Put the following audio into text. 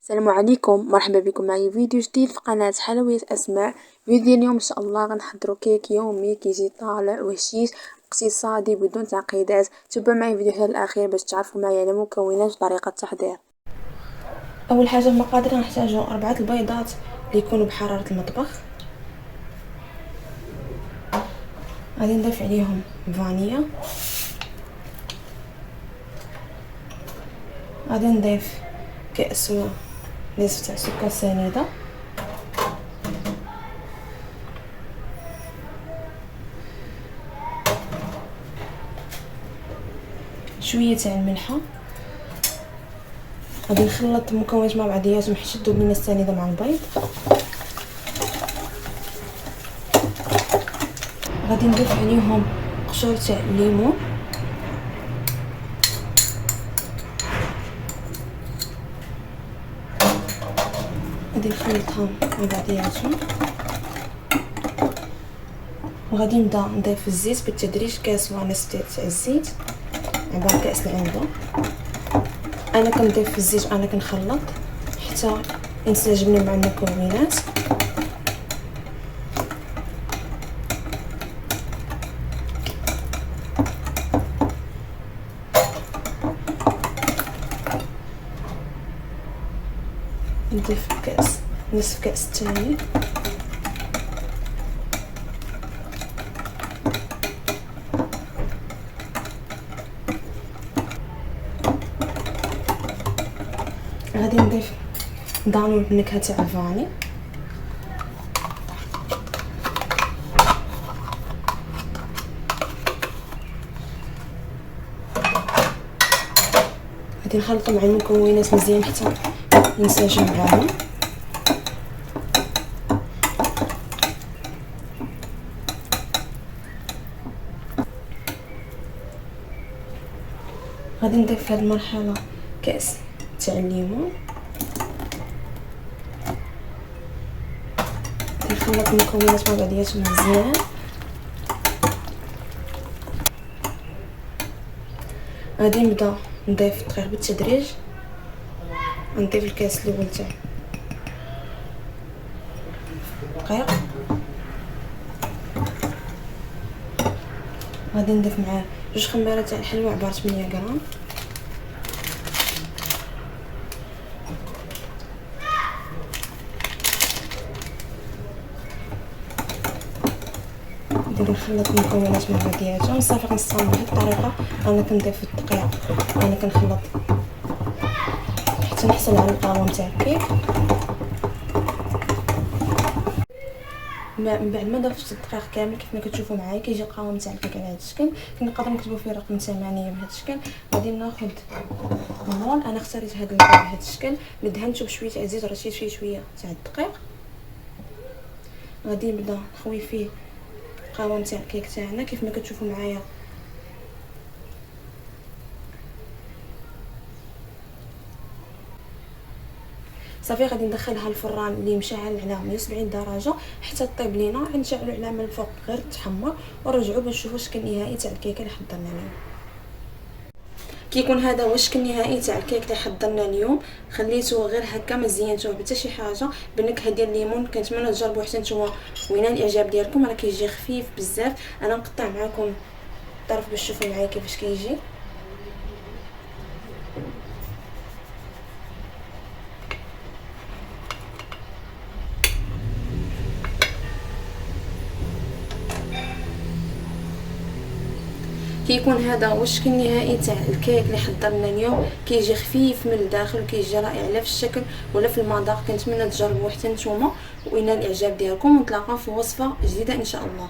السلام عليكم، مرحبا بكم معي فيديو جديد في قناة حلويات أسماء. فيديو اليوم إن شاء الله غنحضروا كيك يومي كيجي طالع وهشيش اقتصادي بدون تعقيدات. تبعوا معي الفيديو حتى الأخير باش تعرفوا معي على مكونات وطريقة التحضير. أول حاجة في المقادير غنحتاجو 4 البيضات اللي يكونوا بحرارة المطبخ، غادي نضيف عليهم فانيلا، غادي نضيف كأس نصف تاع سكر سنيدة، شويه تاع الملحه. غادي نخلط المكونات مع بعضياتهم حتى تذوب لينا السنيده مع البيض. غادي نضيف عليهم قشور تاع الليمون، غادي نخلطهم مع بعضياتهم، وغادي نبدا نضيف الزيت بالتدريج، كاس ونصف تاع الزيت على كاس العنبه. انا كنضيف الزيت انا كنخلط حتى ينسجموا مع المكونات. نضيف كاس نصف كاس الثاني، غادي نضيف دانون بنكهه تاع الفاني، غادي نخلطو مع المكونات مزيان حتى ينسجم معاهم. غادي نضيف في هذه المرحله كاس تاع الليمون، نخلط المكونات مع بعضياتهم مزيان. غادي نبدا نضيف الدقيق بالتدريج، نضيف الكاس الاول تاع الدقيق، غادي نضيف معاه 2 خمارات تاع الحلوى عباره 8 غرام، غادي نخلط المكونات مع بعضياتهم. صافي غنستعمل بهذه الطريقه. انا كنضيف الدقيق، انا كنخلط حتى نحصل على القوام تاع الكيك. من بعد ما ضفت الدقيق كامل كيف ما كتشوفوا معايا كيجي القوام تاع الكيك على هذا الشكل. نقدروا نكتبوا فيه رقم 8 بهذا الشكل. غادي ناخذ المول، انا اختاريت هذا المول بهذا الشكل، دهنته بشويه تاع الزيت ورشيت فيه شويه تاع الدقيق. غادي نبدا نخوي فيه القوام تاع الكيك تاعنا كيف ما كتشوفوا معايا. صافي غادي ندخلها الفران اللي مشعل على 170 درجه حتى طيب لينا. غنشعلو على من الفوق غير تحمر، ونرجعوا باش نشوفوا الشكل النهائي تاع الكيكه اللي حضرنا اليوم. كيكون هذا هو الشكل النهائي تاع الكيك اللي حضرنا اليوم. خليته غير هكا، ما زينتوه حتى شي حاجه بالنكهه ديال الليمون. كنتمنى تجربوه حتى نتوما وينال الاعجاب ديالكم. راه كيجي خفيف بزاف. انا نقطع معكم الطرف باش تشوفوا معايا كيفاش كيجي. كيكون هذا هو الشكل النهائي تاع الكيك اللي حضرنا اليوم. كيجي خفيف من الداخل وكيجي رائع لا في الشكل ولا في المذاق. كنتمنى تجربوه حتى نتوما وينال الاعجاب ديالكم، ونتلاقاو في وصفه جديده ان شاء الله.